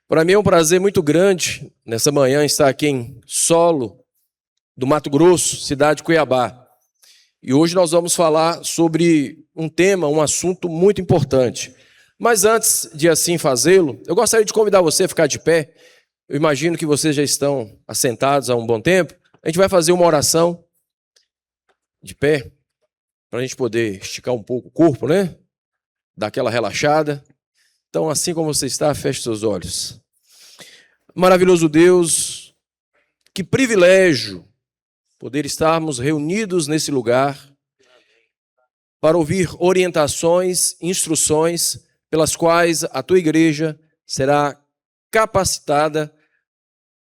Para mim é um prazer muito grande, nessa manhã, estar aqui em Solo, do Mato Grosso, cidade de Cuiabá. E hoje nós vamos falar sobre um tema, um assunto muito importante. Mas antes de assim fazê-lo, eu gostaria de convidar você a ficar de pé. Eu imagino que vocês já estão assentados há um bom tempo. A gente vai fazer uma oração de pé, para a gente poder esticar um pouco o corpo, né? Dar aquela relaxada. Então, assim como você está, feche seus olhos. Maravilhoso Deus, que privilégio poder estarmos reunidos nesse lugar para ouvir orientações, instruções pelas quais a tua igreja será capacitada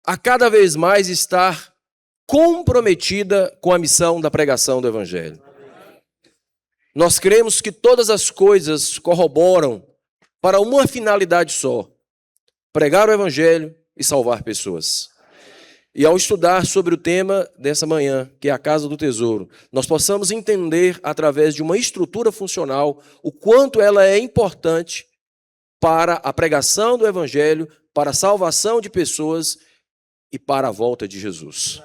a cada vez mais estar comprometida com a missão da pregação do Evangelho. Nós cremos que todas as coisas corroboram para uma finalidade só: pregar o Evangelho e salvar pessoas. E ao estudar sobre o tema dessa manhã, que é a Casa do Tesouro, nós possamos entender, através de uma estrutura funcional, o quanto ela é importante para a pregação do Evangelho, para a salvação de pessoas e para a volta de Jesus.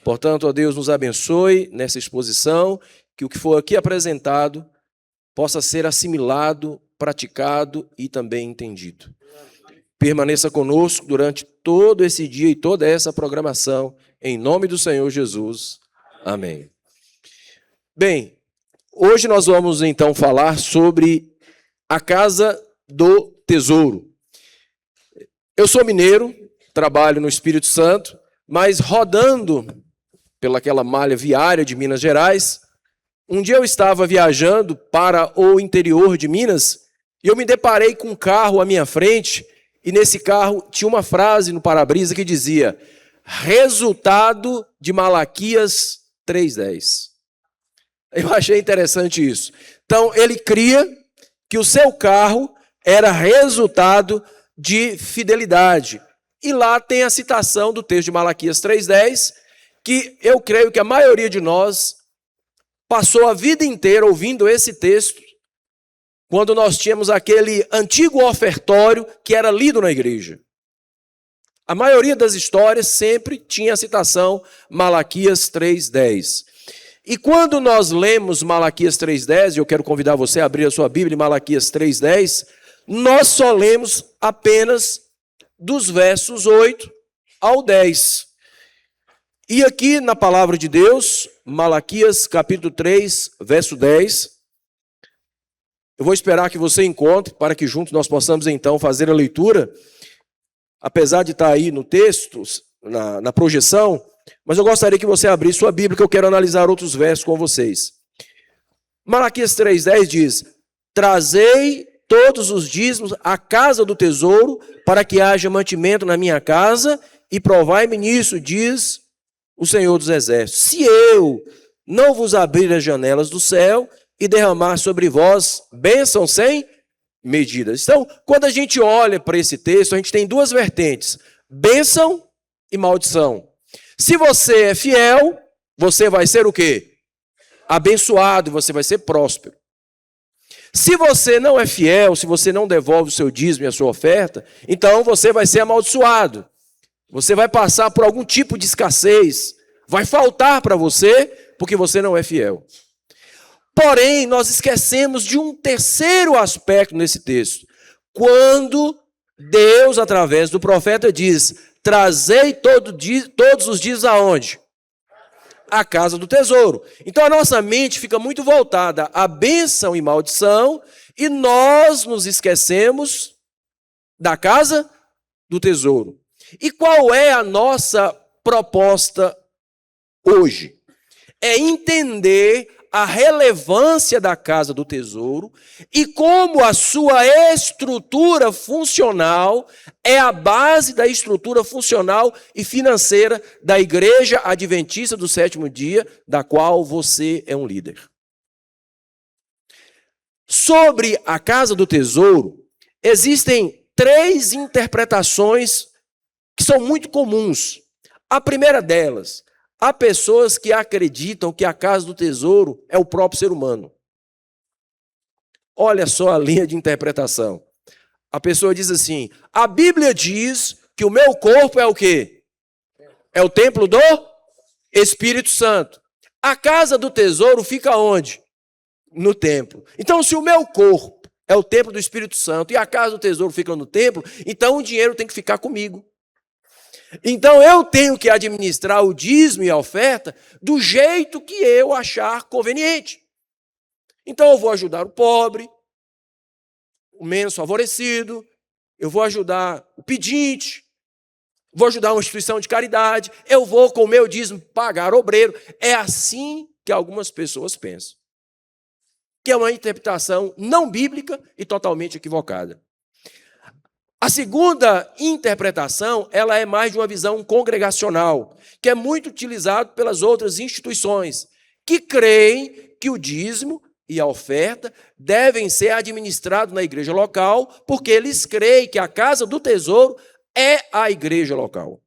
Portanto, ó Deus, nos abençoe nessa exposição, que o que for aqui apresentado possa ser assimilado, praticado e também entendido. Permaneça conosco durante todo esse dia e toda essa programação, em nome do Senhor Jesus. Amém. Bem, hoje nós vamos então falar sobre a Casa do Tesouro. Eu sou mineiro, trabalho no Espírito Santo, mas rodando pelaquela malha viária de Minas Gerais, um dia eu estava viajando para o interior de Minas e eu me deparei com um carro à minha frente. E nesse carro tinha uma frase no para-brisa que dizia: resultado de Malaquias 3:10. Eu achei interessante isso. Então, ele cria que o seu carro era resultado de fidelidade. E lá tem a citação do texto de Malaquias 3:10, que eu creio que a maioria de nós passou a vida inteira ouvindo esse texto, quando nós tínhamos aquele antigo ofertório que era lido na igreja. A maioria das histórias sempre tinha a citação Malaquias 3:10. E quando nós lemos Malaquias 3:10, e eu quero convidar você a abrir a sua Bíblia em Malaquias 3:10, nós só lemos apenas dos versos 8 ao 10. E aqui na palavra de Deus, Malaquias capítulo 3, verso 10, eu vou esperar que você encontre, para que juntos nós possamos então fazer a leitura, apesar de estar aí no texto, na projeção, mas eu gostaria que você abrisse sua Bíblia, que eu quero analisar outros versos com vocês. Malaquias 3:10 diz: trazei todos os dízimos à casa do tesouro, para que haja mantimento na minha casa, e provai-me nisso, diz o Senhor dos Exércitos, se eu não vos abrir as janelas do céu e derramar sobre vós bênção sem medidas. Então, quando a gente olha para esse texto, a gente tem duas vertentes: bênção e maldição. Se você é fiel, você vai ser o quê? Abençoado, você vai ser próspero. Se você não é fiel, se você não devolve o seu dízimo e a sua oferta, então você vai ser amaldiçoado. Você vai passar por algum tipo de escassez, vai faltar para você, porque você não é fiel. Porém, nós esquecemos de um terceiro aspecto nesse texto. Quando Deus, através do profeta, diz: trazei todos os dias aonde? A casa do tesouro. Então a nossa mente fica muito voltada à bênção e maldição, e nós nos esquecemos da casa do tesouro. E qual é a nossa proposta hoje? É entender a relevância da casa do tesouro e como a sua estrutura funcional é a base da estrutura funcional e financeira da Igreja Adventista do Sétimo Dia, da qual você é um líder. Sobre a casa do tesouro, existem 3 interpretações que são muito comuns. A primeira delas: há pessoas que acreditam que a casa do tesouro é o próprio ser humano. Olha só a linha de interpretação. A pessoa diz assim: a Bíblia diz que o meu corpo é o quê? É o templo do Espírito Santo. A casa do tesouro fica onde? No templo. Então, se o meu corpo é o templo do Espírito Santo e a casa do tesouro fica no templo, então o dinheiro tem que ficar comigo. Então eu tenho que administrar o dízimo e a oferta do jeito que eu achar conveniente. Então eu vou ajudar o pobre, o menos favorecido, eu vou ajudar o pedinte, vou ajudar uma instituição de caridade, eu vou com o meu dízimo pagar obreiro. É assim que algumas pessoas pensam, que é uma interpretação não bíblica e totalmente equivocada. A segunda interpretação, ela é mais de uma visão congregacional, que é muito utilizado pelas outras instituições, que creem que o dízimo e a oferta devem ser administrados na igreja local, porque eles creem que a casa do tesouro é a igreja local.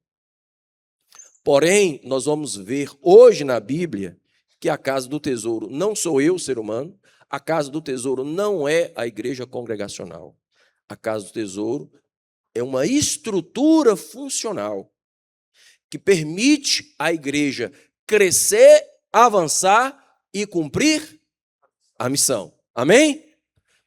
Porém, nós vamos ver hoje na Bíblia que a casa do tesouro não sou eu, ser humano, a casa do tesouro não é a igreja congregacional. A casa do tesouro é uma estrutura funcional que permite à igreja crescer, avançar e cumprir a missão. Amém?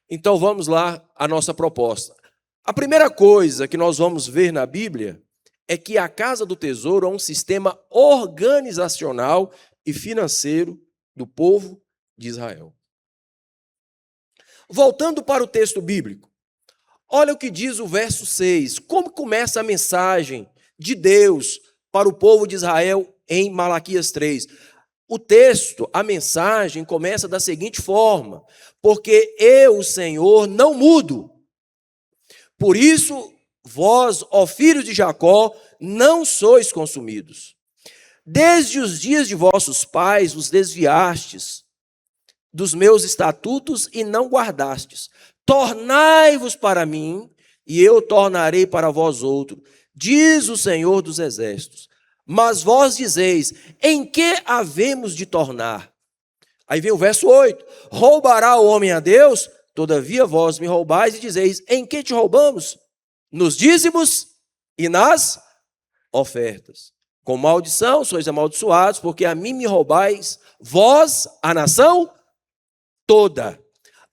Então vamos lá à nossa proposta. A primeira coisa que nós vamos ver na Bíblia é que a casa do tesouro é um sistema organizacional e financeiro do povo de Israel. Voltando para o texto bíblico, olha o que diz o verso 6. Como começa a mensagem de Deus para o povo de Israel em Malaquias 3? O texto, a mensagem, começa da seguinte forma: porque eu, o Senhor, não mudo. Por isso, vós, ó filhos de Jacó, não sois consumidos. Desde os dias de vossos pais os desviastes dos meus estatutos e não guardastes. Tornai-vos para mim, e eu tornarei para vós outro, diz o Senhor dos Exércitos. Mas vós dizeis: em que havemos de tornar? Aí vem o verso 8. Roubará o homem a Deus? Todavia vós me roubais e dizeis: em que te roubamos? Nos dízimos e nas ofertas. Com maldição sois amaldiçoados, porque a mim me roubais, vós, a nação toda.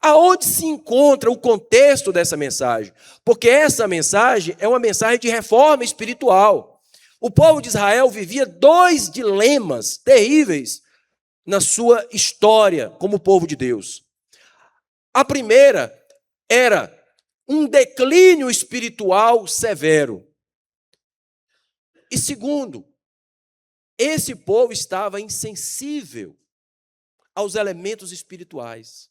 Aonde se encontra o contexto dessa mensagem? Porque essa mensagem é uma mensagem de reforma espiritual. O povo de Israel vivia dois dilemas terríveis na sua história como povo de Deus. A primeira era um declínio espiritual severo. E segundo, esse povo estava insensível aos elementos espirituais.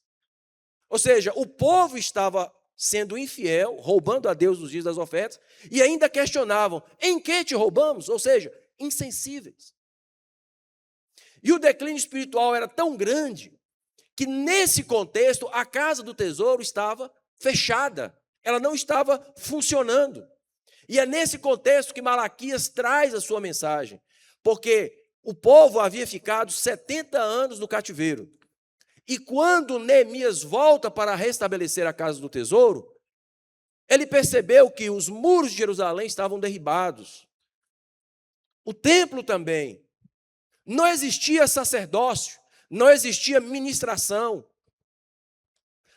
Ou seja, o povo estava sendo infiel, roubando a Deus nos dias das ofertas, e ainda questionavam: em que te roubamos? Ou seja, insensíveis. E o declínio espiritual era tão grande que, nesse contexto, a casa do tesouro estava fechada, ela não estava funcionando. E é nesse contexto que Malaquias traz a sua mensagem, porque o povo havia ficado 70 anos no cativeiro. E quando Neemias volta para restabelecer a casa do tesouro, ele percebeu que os muros de Jerusalém estavam derribados. O templo também. Não existia sacerdócio, não existia ministração,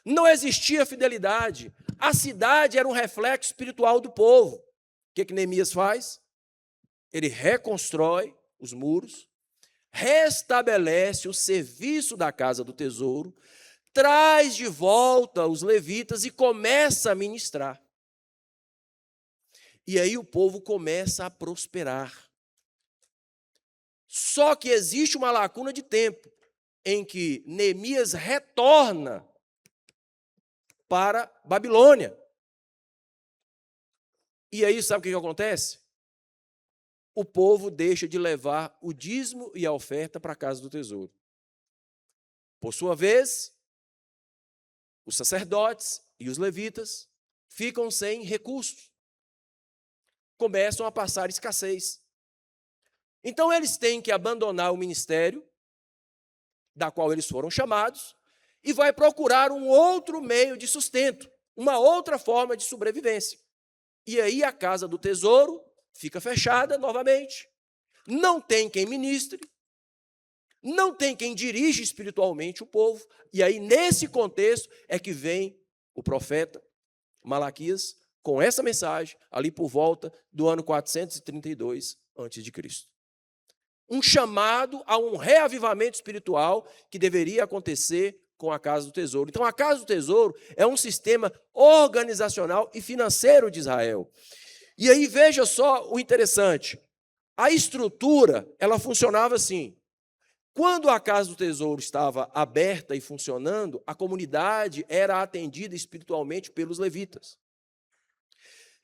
não existia fidelidade. A cidade era um reflexo espiritual do povo. O que Neemias faz? Ele reconstrói os muros, restabelece o serviço da casa do tesouro, traz de volta os levitas e começa a ministrar. E aí o povo começa a prosperar. Só que existe uma lacuna de tempo em que Neemias retorna para Babilônia. E aí sabe o que acontece? O povo deixa de levar o dízimo e a oferta para a casa do tesouro. Por sua vez, os sacerdotes e os levitas ficam sem recursos. Começam a passar escassez. Então eles têm que abandonar o ministério da qual eles foram chamados e vai procurar um outro meio de sustento. uma outra forma de sobrevivência. E aí a casa do tesouro fica fechada novamente. Não tem quem ministre, não tem quem dirige espiritualmente o povo. E aí, nesse contexto, é que vem o profeta Malaquias com essa mensagem, ali por volta do ano 432 a.C. Um chamado a um reavivamento espiritual que deveria acontecer com a Casa do Tesouro. Então, a Casa do Tesouro é um sistema organizacional e financeiro de Israel. E aí, veja só o interessante. A estrutura, ela funcionava assim. Quando a Casa do Tesouro estava aberta e funcionando, a comunidade era atendida espiritualmente pelos levitas.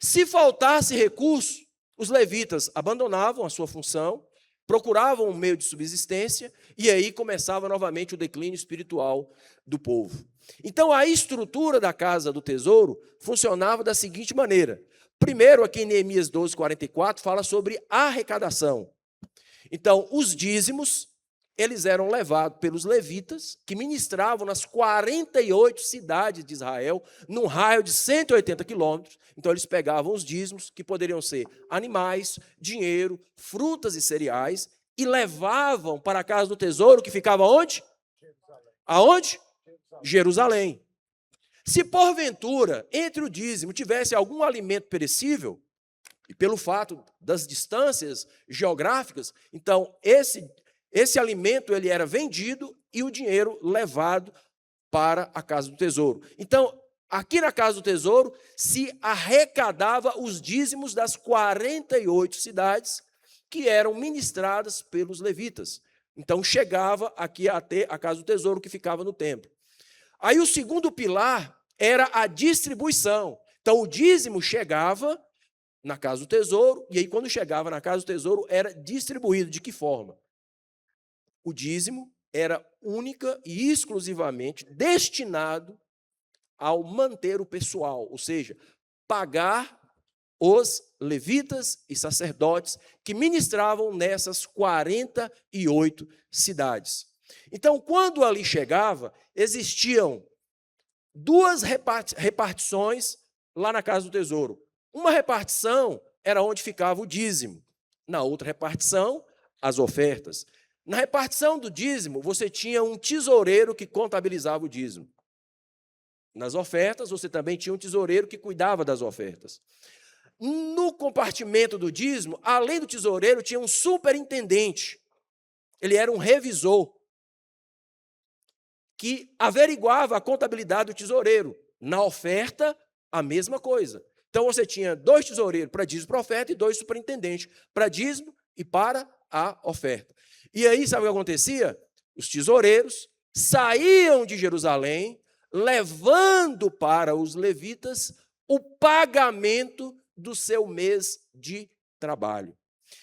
Se faltasse recurso, os levitas abandonavam a sua função, procuravam um meio de subsistência, e aí começava novamente o declínio espiritual do povo. Então, a estrutura da Casa do Tesouro funcionava da seguinte maneira. Primeiro, aqui em Neemias 12, 44, fala sobre arrecadação. Então, os dízimos, eles eram levados pelos levitas, que ministravam nas 48 cidades de Israel, num raio de 180 quilômetros. Então, eles pegavam os dízimos, que poderiam ser animais, dinheiro, frutas e cereais, e levavam para a Casa do Tesouro, que ficava onde? Aonde? Jerusalém. Se porventura, entre o dízimo, tivesse algum alimento perecível, e pelo fato das distâncias geográficas, então esse alimento ele era vendido e o dinheiro levado para a Casa do Tesouro. Então, aqui na Casa do Tesouro, se arrecadava os dízimos das 48 cidades que eram ministradas pelos levitas. Então, chegava aqui até a Casa do Tesouro, que ficava no templo. Aí, o segundo pilar era a distribuição. Então, o dízimo chegava na Casa do Tesouro, e aí, quando chegava na Casa do Tesouro, era distribuído. De que forma? O dízimo era única e exclusivamente destinado ao manter o pessoal, ou seja, pagar os levitas e sacerdotes que ministravam nessas 48 cidades. Então, quando ali chegava, existiam duas repartições lá na Casa do Tesouro. Uma repartição era onde ficava o dízimo. Na outra repartição, as ofertas. Na repartição do dízimo, você tinha um tesoureiro que contabilizava o dízimo. Nas ofertas, você também tinha um tesoureiro que cuidava das ofertas. No compartimento do dízimo, além do tesoureiro, tinha um superintendente. Ele era um revisor que averiguava a contabilidade do tesoureiro. Na oferta, a mesma coisa. Então, você tinha 2 tesoureiros para dízimo e para oferta e 2 superintendentes para dízimo e para a oferta. E aí, sabe o que acontecia? Os tesoureiros saíam de Jerusalém, levando para os levitas o pagamento do seu mês de trabalho.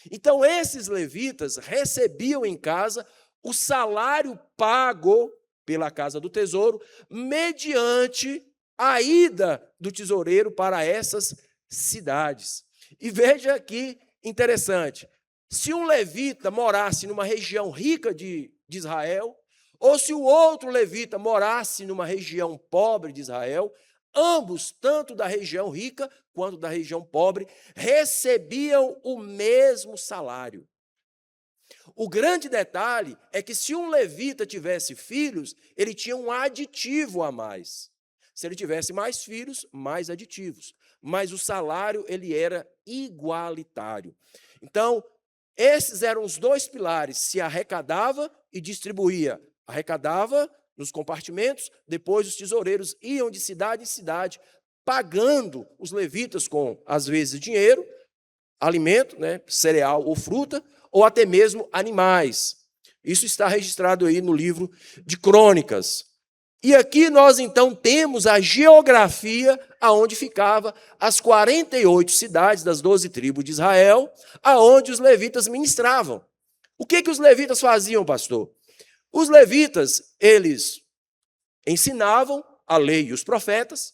Então, esses levitas recebiam em casa o salário pago pela Casa do Tesouro, mediante a ida do tesoureiro para essas cidades. E veja que interessante, se um levita morasse numa região rica de Israel, ou se o outro levita morasse numa região pobre de Israel, ambos, tanto da região rica quanto da região pobre, recebiam o mesmo salário. O grande detalhe é que se um levita tivesse filhos, ele tinha um aditivo a mais. Se ele tivesse mais filhos, mais aditivos. Mas o salário ele era igualitário. Então, esses eram os 2 pilares, se arrecadava e distribuía. Arrecadava nos compartimentos, depois os tesoureiros iam de cidade em cidade, pagando os levitas com, às vezes, dinheiro, alimento, cereal ou fruta, ou até mesmo animais. Isso está registrado aí no livro de Crônicas. E aqui nós, então, temos a geografia aonde ficava as 48 cidades das 12 tribos de Israel, aonde os levitas ministravam. O que os levitas faziam, pastor? Os levitas, eles ensinavam a lei e os profetas,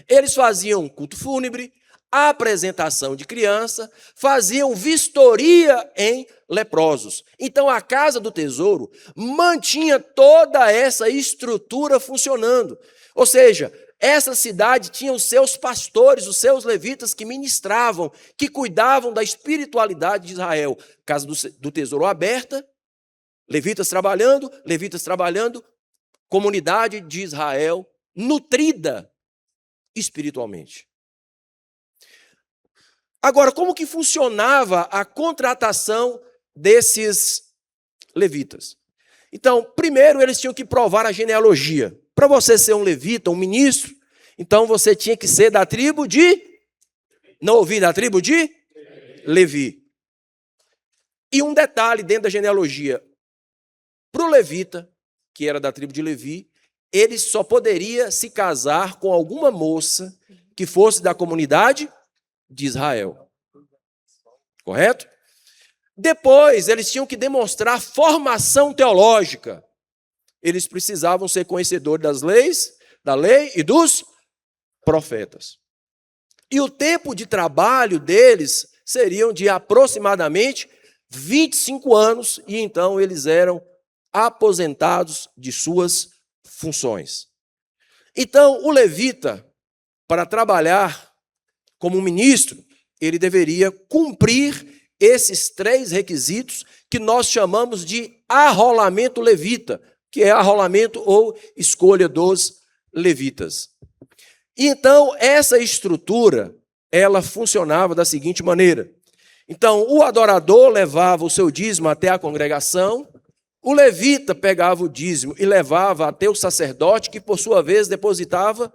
eles faziam culto fúnebre, apresentação de criança, faziam vistoria em leprosos. Então, a Casa do Tesouro mantinha toda essa estrutura funcionando. Ou seja, Essa cidade tinha os seus pastores, os seus levitas que ministravam, que cuidavam da espiritualidade de Israel. Casa do tesouro aberta, levitas trabalhando, comunidade de Israel nutrida espiritualmente. Agora, como que funcionava a contratação desses levitas? Então, primeiro eles tinham que provar a genealogia. Para você ser um levita, um ministro, então você tinha que ser da tribo de... Não ouvi, da tribo de Levi. E um detalhe dentro da genealogia. Para o levita, que era da tribo de Levi, ele só poderia se casar com alguma moça que fosse da comunidade de Israel. Correto? Depois, eles tinham que demonstrar formação teológica. Eles precisavam ser conhecedores das leis, da lei e dos profetas. E o tempo de trabalho deles seriam de aproximadamente 25 anos, e então eles eram aposentados de suas funções. Então, o levita, para trabalhar como ministro, ele deveria cumprir esses 3 requisitos que nós chamamos de arrolamento levita, que é arrolamento ou escolha dos levitas. E então, essa estrutura, ela funcionava da seguinte maneira. Então, o adorador levava o seu dízimo até a congregação, o levita pegava o dízimo e levava até o sacerdote, que por sua vez depositava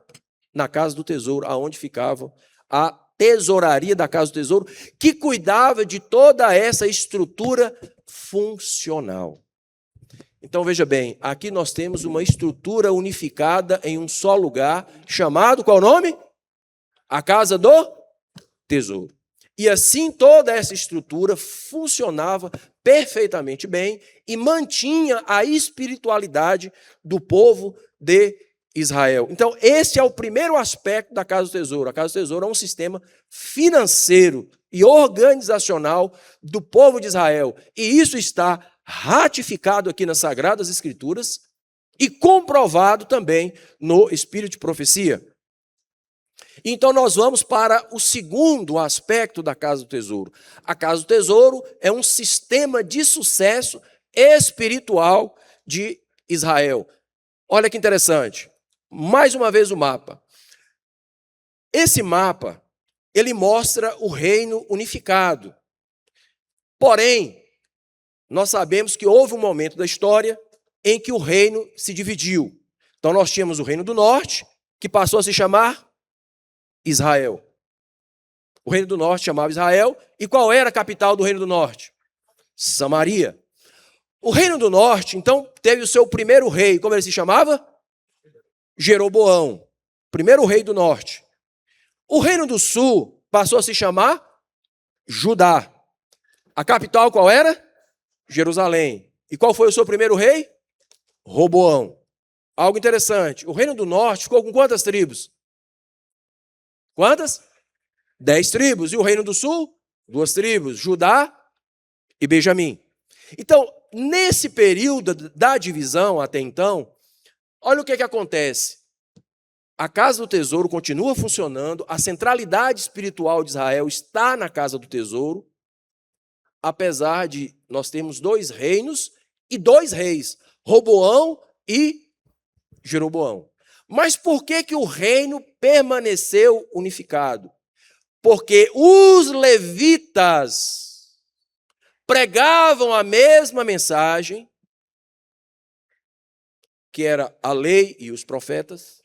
na casa do tesouro, aonde ficava a tesouraria da casa do tesouro, que cuidava de toda essa estrutura funcional. Então, veja bem, aqui nós temos uma estrutura unificada em um só lugar, chamado, qual o nome? A casa do tesouro. E assim toda essa estrutura funcionava perfeitamente bem e mantinha a espiritualidade do povo de Israel. Então, esse é o primeiro aspecto da Casa do Tesouro. A Casa do Tesouro é um sistema financeiro e organizacional do povo de Israel. E isso está ratificado aqui nas Sagradas Escrituras e comprovado também no Espírito de Profecia. Então, nós vamos para o segundo aspecto da Casa do Tesouro. A Casa do Tesouro é um sistema de sucesso espiritual de Israel. Olha que interessante. Mais uma vez o mapa. Esse mapa, ele mostra o reino unificado. Porém, nós sabemos que houve um momento da história em que o reino se dividiu. Então, nós tínhamos o reino do norte, que passou a se chamar Israel. O reino do norte chamava Israel. E qual era a capital do reino do norte? Samaria. O reino do norte, então, teve o seu primeiro rei. Como ele se chamava? Jeroboão. Primeiro rei do norte. O reino do sul passou a se chamar Judá. A capital qual era? Jerusalém. E qual foi o seu primeiro rei? Roboão. Algo interessante. O reino do norte ficou com quantas tribos? Quantas? 10 tribos. E o reino do sul? 2 tribos. Judá e Benjamim. Então, nesse período da divisão até então, olha o que acontece. A Casa do Tesouro continua funcionando, a centralidade espiritual de Israel está na Casa do Tesouro, apesar de nós termos 2 reinos e 2 reis, Roboão e Jeroboão. Mas por que o reino permaneceu unificado? Porque os levitas pregavam a mesma mensagem, que era a lei e os profetas.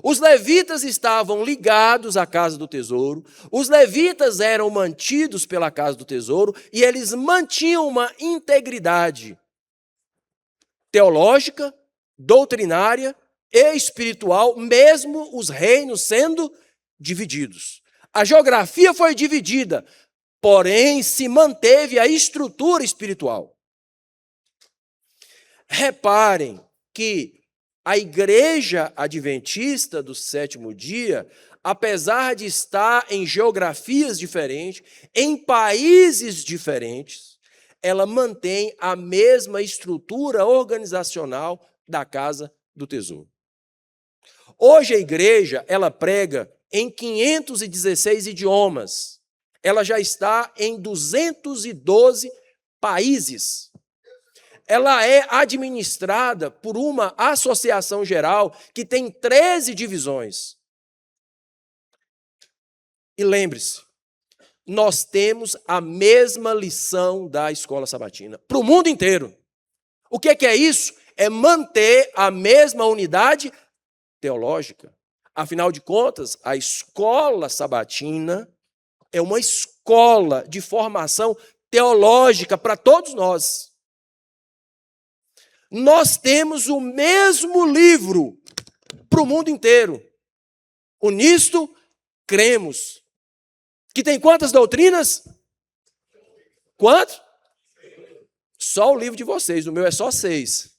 Os levitas estavam ligados à Casa do Tesouro, os levitas eram mantidos pela Casa do Tesouro e eles mantinham uma integridade teológica, doutrinária e espiritual, mesmo os reinos sendo divididos. A geografia foi dividida, porém se manteve a estrutura espiritual. Reparem que a igreja adventista do 7º dia, apesar de estar em geografias diferentes, em países diferentes, ela mantém a mesma estrutura organizacional da Casa do Tesouro. Hoje a igreja, ela prega em 516 idiomas. Ela já está em 212 países. Ela é administrada por uma associação geral que tem 13 divisões. E lembre-se, nós temos a mesma lição da escola sabatina para o mundo inteiro. O que é isso? É manter a mesma unidade teológica. Afinal de contas, a escola sabatina é uma escola de formação teológica para todos nós. Nós temos o mesmo livro para o mundo inteiro. O Nisto cremos. Que tem quantas doutrinas? Quanto? Só o livro de vocês, o meu é só 6.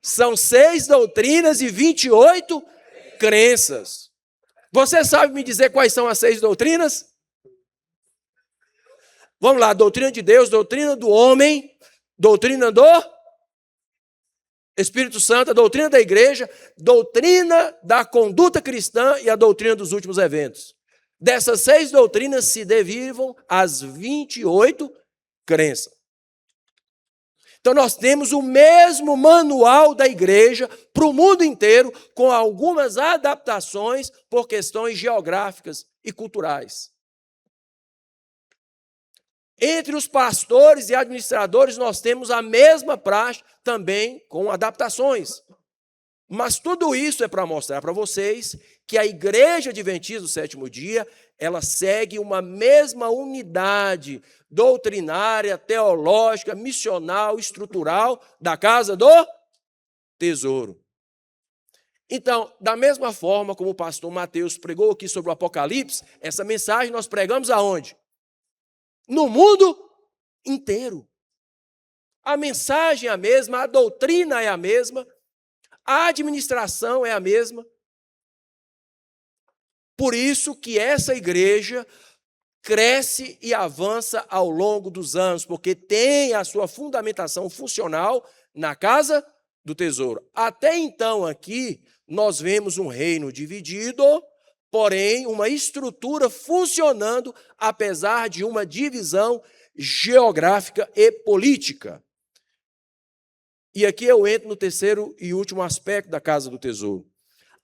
São 6 doutrinas e 28 crenças. Você sabe me dizer quais são as 6 doutrinas? Vamos lá, doutrina de Deus, doutrina do homem, doutrina do Espírito Santo, a doutrina da igreja, doutrina da conduta cristã e a doutrina dos últimos eventos. Dessas 6 doutrinas se derivam as 28 crenças. Então nós temos o mesmo manual da igreja para o mundo inteiro, com algumas adaptações por questões geográficas e culturais. Entre os pastores e administradores nós temos a mesma praxe, também com adaptações. Mas tudo isso é para mostrar para vocês que a Igreja Adventista do Sétimo Dia, ela segue uma mesma unidade doutrinária, teológica, missional, estrutural da Casa do Tesouro. Então, da mesma forma como o pastor Mateus pregou aqui sobre o Apocalipse, essa mensagem nós pregamos aonde? No mundo inteiro. A mensagem é a mesma, a doutrina é a mesma, a administração é a mesma. Por isso que essa igreja cresce e avança ao longo dos anos, porque tem a sua fundamentação funcional na Casa do Tesouro. Até então aqui nós vemos um reino dividido, porém uma estrutura funcionando, apesar de uma divisão geográfica e política. E aqui eu entro no terceiro e último aspecto da Casa do Tesouro.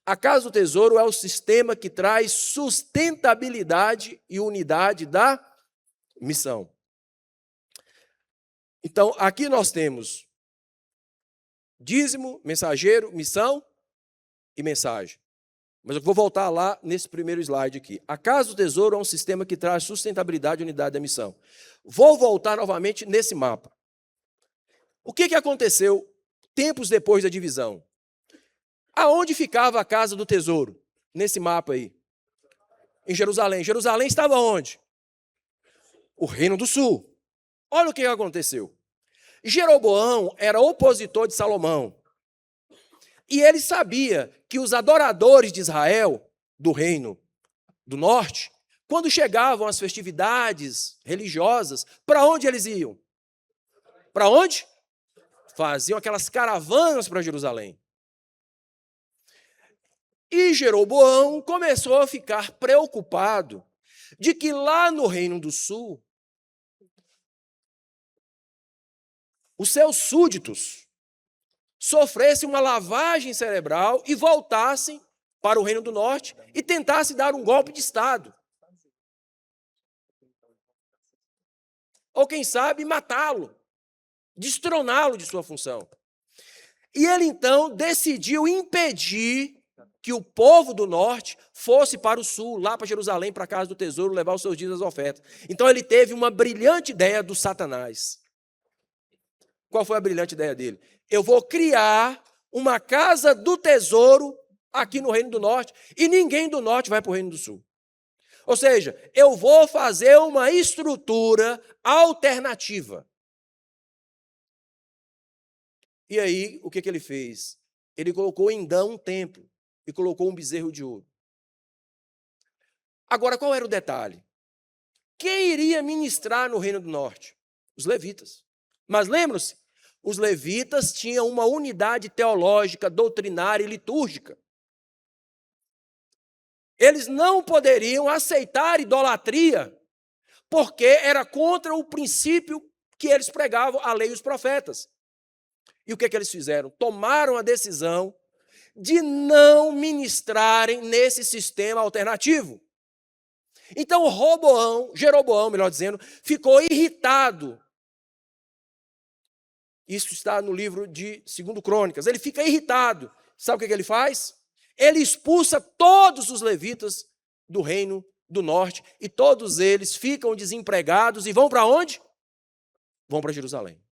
A Casa do Tesouro é o sistema que traz sustentabilidade e unidade da missão. Então, aqui nós temos dízimo, mensageiro, missão e mensagem. Mas eu vou voltar lá nesse primeiro slide aqui. A Casa do Tesouro é um sistema que traz sustentabilidade e unidade da missão. Vou voltar novamente nesse mapa. O que aconteceu tempos depois da divisão? Aonde ficava a Casa do Tesouro? Nesse mapa aí. Em Jerusalém. Jerusalém estava onde? O Reino do Sul. Olha o que aconteceu. Jeroboão era opositor de Salomão. E ele sabia que os adoradores de Israel, do Reino do Norte, quando chegavam as festividades religiosas, para onde eles iam? Para onde? Faziam aquelas caravanas para Jerusalém. E Jeroboão começou a ficar preocupado de que lá no Reino do Sul, os seus súditos sofressem uma lavagem cerebral e voltassem para o Reino do Norte e tentassem dar um golpe de Estado. Ou, quem sabe, matá-lo, destroná-lo de sua função. E ele, então, decidiu impedir que o povo do norte fosse para o sul, lá para Jerusalém, para a Casa do Tesouro, levar os seus dízimos e ofertas. Então ele teve uma brilhante ideia do Satanás. Qual foi a brilhante ideia dele? Eu vou criar uma Casa do Tesouro aqui no Reino do Norte e ninguém do norte vai para o Reino do Sul. Ou seja, eu vou fazer uma estrutura alternativa. E aí, o que ele fez? Ele colocou em Dan um templo e colocou um bezerro de ouro. Agora, qual era o detalhe? Quem iria ministrar no Reino do Norte? Os levitas. Mas lembram-se, os levitas tinham uma unidade teológica, doutrinária e litúrgica. Eles não poderiam aceitar idolatria, porque era contra o princípio que eles pregavam, a lei e os profetas. E o que eles fizeram? Tomaram a decisão de não ministrarem nesse sistema alternativo. Então Jeroboão, melhor dizendo, ficou irritado. Isso está no livro de 2 Crônicas. Ele fica irritado. Sabe o que ele faz? Ele expulsa todos os levitas do reino do norte e todos eles ficam desempregados e vão para onde? Vão para Jerusalém.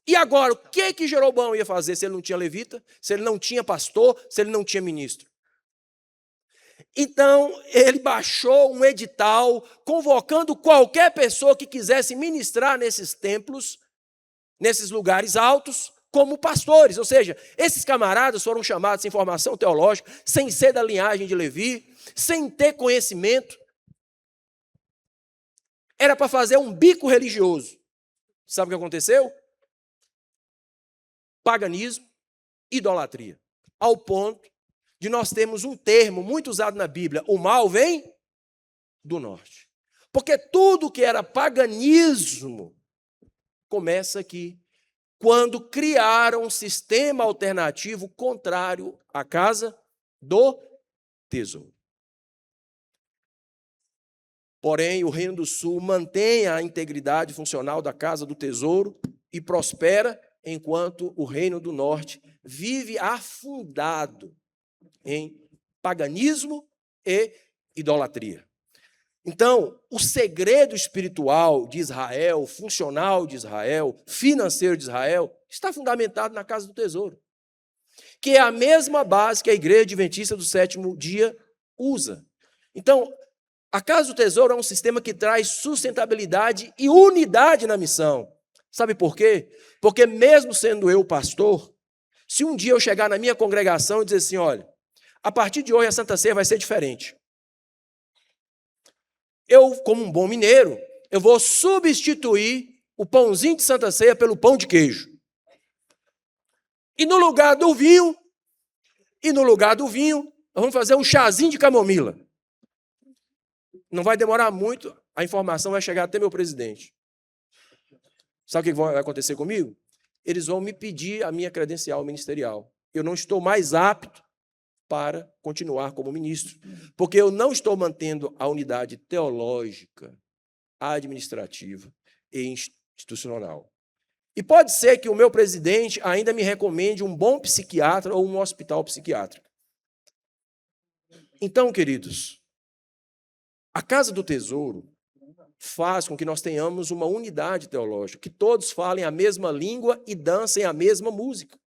E agora, o que Jeroboão ia fazer se ele não tinha levita, se ele não tinha pastor, se ele não tinha ministro? Então, ele baixou um edital convocando qualquer pessoa que quisesse ministrar nesses templos, nesses lugares altos, como pastores. Ou seja, esses camaradas foram chamados sem formação teológica, sem ser da linhagem de Levi, sem ter conhecimento. Era para fazer um bico religioso. Sabe o que aconteceu? Paganismo, idolatria. Ao ponto de nós termos um termo muito usado na Bíblia: o mal vem do norte. Porque tudo que era paganismo começa aqui, quando criaram um sistema alternativo contrário à casa do tesouro. Porém, o Reino do Sul mantém a integridade funcional da casa do tesouro e prospera, enquanto o Reino do Norte vive afundado em paganismo e idolatria. Então, o segredo espiritual de Israel, funcional de Israel, financeiro de Israel, está fundamentado na casa do tesouro, que é a mesma base que a Igreja Adventista do Sétimo Dia usa. Então, a casa do tesouro é um sistema que traz sustentabilidade e unidade na missão. Sabe por quê? Porque mesmo sendo eu pastor, se um dia eu chegar na minha congregação e dizer assim: olha, a partir de hoje a Santa Ceia vai ser diferente. Eu, como um bom mineiro, eu vou substituir o pãozinho de Santa Ceia pelo pão de queijo. E no lugar do vinho, nós vamos fazer um chazinho de camomila. Não vai demorar muito, a informação vai chegar até meu presidente. Sabe o que vai acontecer comigo? Eles vão me pedir a minha credencial ministerial. Eu não estou mais apto para continuar como ministro, porque eu não estou mantendo a unidade teológica, administrativa e institucional. E pode ser que o meu presidente ainda me recomende um bom psiquiatra ou um hospital psiquiátrico. Então, queridos, a Casa do Tesouro faz com que nós tenhamos uma unidade teológica, que todos falem a mesma língua e dancem a mesma música.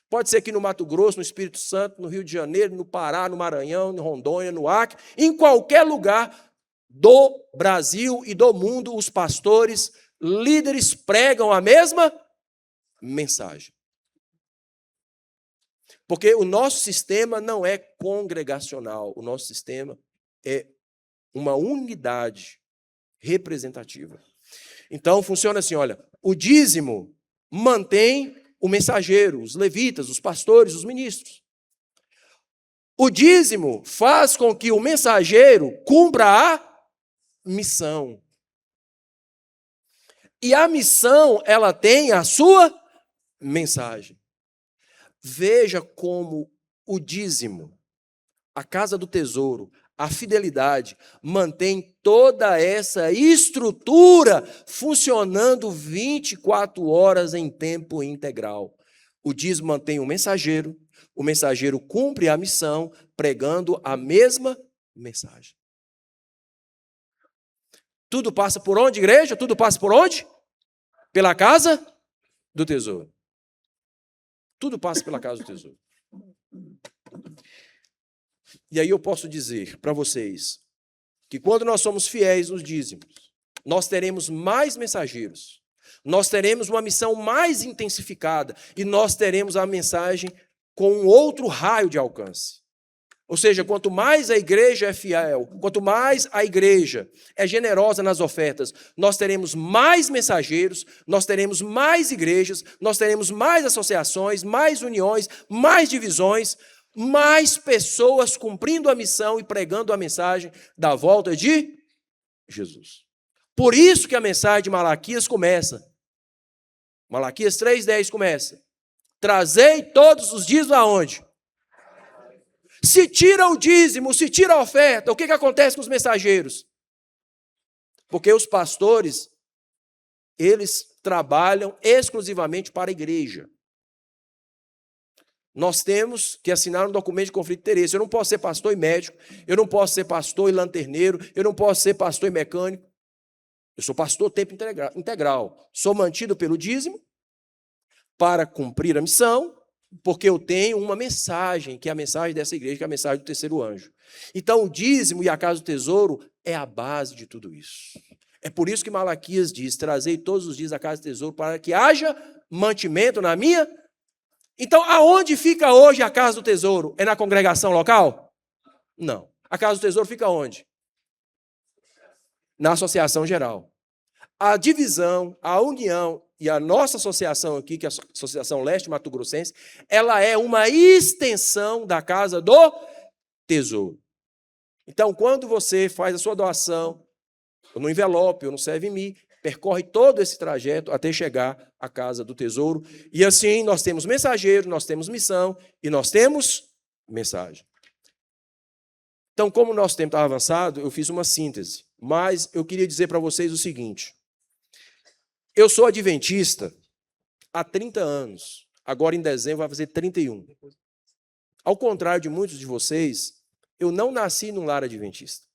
Pode ser que no Mato Grosso, no Espírito Santo, no Rio de Janeiro, no Pará, no Maranhão, no Rondônia, no Acre, em qualquer lugar do Brasil e do mundo, os pastores, líderes pregam a mesma mensagem. Porque o nosso sistema não é congregacional, o nosso sistema é uma unidade representativa. Então, funciona assim, olha, o dízimo mantém o mensageiro, os levitas, os pastores, os ministros. O dízimo faz com que o mensageiro cumpra a missão. E a missão, ela tem a sua mensagem. Veja como o dízimo, a casa do tesouro, a fidelidade, mantém toda essa estrutura funcionando 24 horas em tempo integral. O dízimo mantém o mensageiro cumpre a missão, pregando a mesma mensagem. Tudo passa por onde, igreja? Tudo passa por onde? Pela casa do tesouro. Tudo passa pela casa do tesouro. E aí eu posso dizer para vocês que quando nós somos fiéis nos dízimos, nós teremos mais mensageiros, nós teremos uma missão mais intensificada e nós teremos a mensagem com um outro raio de alcance. Ou seja, quanto mais a igreja é fiel, quanto mais a igreja é generosa nas ofertas, nós teremos mais mensageiros, nós teremos mais igrejas, nós teremos mais associações, mais uniões, mais divisões, mais pessoas cumprindo a missão e pregando a mensagem da volta de Jesus. Por isso que a mensagem de Malaquias começa. Malaquias 3,10 começa. Trazei todos os dízimos aonde? Se tira o dízimo, se tira a oferta, o que acontece com os mensageiros? Porque os pastores, eles trabalham exclusivamente para a igreja. Nós temos que assinar um documento de conflito de interesse. Eu não posso ser pastor e médico, eu não posso ser pastor e lanterneiro, eu não posso ser pastor e mecânico. Eu sou pastor tempo integral. Sou mantido pelo dízimo para cumprir a missão, porque eu tenho uma mensagem, que é a mensagem dessa igreja, que é a mensagem do terceiro anjo. Então, o dízimo e a casa do tesouro é a base de tudo isso. É por isso que Malaquias diz, trazei todos os dias a casa do tesouro para que haja mantimento na minha. Então, aonde fica hoje a casa do tesouro? É na congregação local? Não. A casa do tesouro fica onde? Na associação geral. A divisão, a união e a nossa associação aqui, que é a Associação Leste Mato Grossense, ela é uma extensão da casa do tesouro. Então, quando você faz a sua doação, no envelope ou no Serve-me, percorre todo esse trajeto até chegar à casa do tesouro. E assim, nós temos mensageiro, nós temos missão e nós temos mensagem. Então, como o nosso tempo está avançado, eu fiz uma síntese. Mas eu queria dizer para vocês o seguinte. Eu sou adventista há 30 anos. Agora, em dezembro, vai fazer 31. Ao contrário de muitos de vocês, eu não nasci num lar adventista.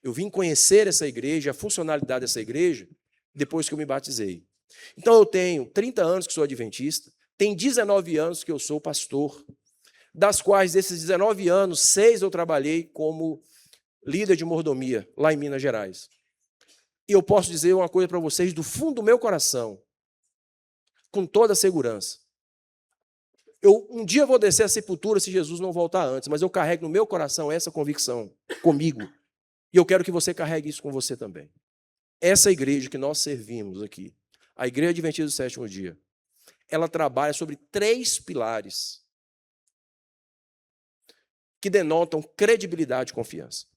Eu vim conhecer essa igreja, a funcionalidade dessa igreja, depois que eu me batizei. Então, eu tenho 30 anos que sou adventista, tem 19 anos que eu sou pastor, das quais, desses 19 anos, 6 eu trabalhei como líder de mordomia, lá em Minas Gerais. E eu posso dizer uma coisa para vocês do fundo do meu coração, com toda a segurança. Eu um dia vou descer a sepultura se Jesus não voltar antes, mas eu carrego no meu coração essa convicção comigo. E eu quero que você carregue isso com você também. Essa igreja que nós servimos aqui, a Igreja Adventista do Sétimo Dia, ela trabalha sobre 3 pilares que denotam credibilidade e confiança.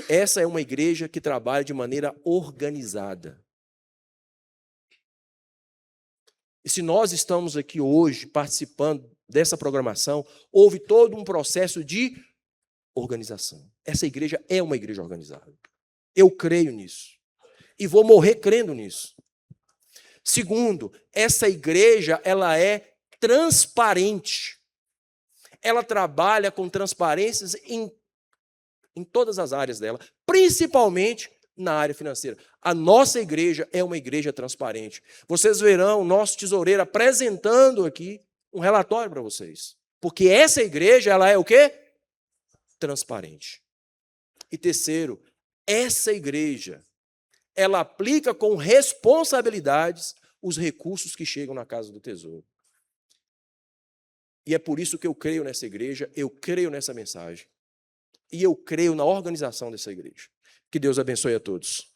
Essa é uma igreja que trabalha de maneira organizada. E se nós estamos aqui hoje participando dessa programação, houve todo um processo de organização. Essa igreja é uma igreja organizada. Eu creio nisso. E vou morrer crendo nisso. Segundo, essa igreja, ela é transparente. Ela trabalha com transparências em todas as áreas dela, principalmente na área financeira. A nossa igreja é uma igreja transparente. Vocês verão o nosso tesoureiro apresentando aqui um relatório para vocês. Porque essa igreja, ela é o quê? Transparente. E terceiro, essa igreja, ela aplica com responsabilidades os recursos que chegam na casa do tesouro. E é por isso que eu creio nessa igreja, eu creio nessa mensagem. E eu creio na organização dessa igreja. Que Deus abençoe a todos.